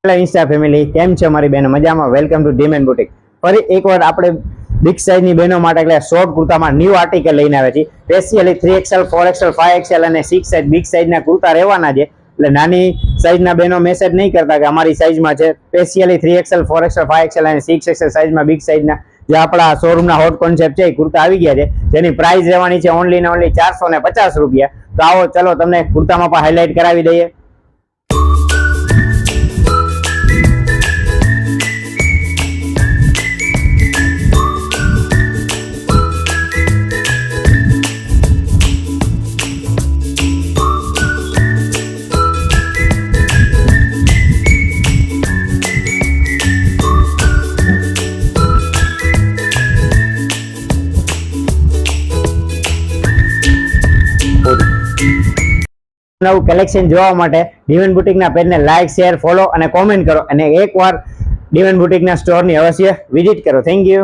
Hello Insta family, કેમ છે અમારી બહેનો? મજામાં? વેલકમ ટુ ડીમેન બુટીક. ફરી એકવાર આપણે બિગ સાઇઝની બહેનો માટે એટલે શોર્ટ કુર્તામાં ન્યૂ આર્ટિકલ લઈને આવ્યા છીએ. સ્પેશિયલી 3XL 4XL 5XL અને 6 સાઇઝ બિગ સાઇઝના કુર્તા રહેવાના છે. એટલે નાની સાઇઝના બહેનો મેસેજ નહીં કરતા કે અમારી સાઇઝમાં છે. સ્પેશિયલી 3XL 4XL 5XL અને 6XL સાઇઝમાં બિગ સાઇઝના જે આપણા શોરૂમના હોટ કોન્સેપ્ટ છે એ કુર્તા આવી ગયા છે, જેની પ્રાઇસ રહેવાની છે ઓનલી ને ઓનલી 450 રૂપિયા. તો આવો ચલો તમને કુર્તામાં પણ હાઇલાઇટ કરાવી દઈએ. નવું કલેક્શન જોવા માટે ડીમેન બુટીકના પેજને લાઈક, શેર, ફોલો અને કોમેન્ટ કરો, અને એકવાર ડીમેન બુટીકના સ્ટોરની અવશ્ય વિઝિટ કરો. Thank you.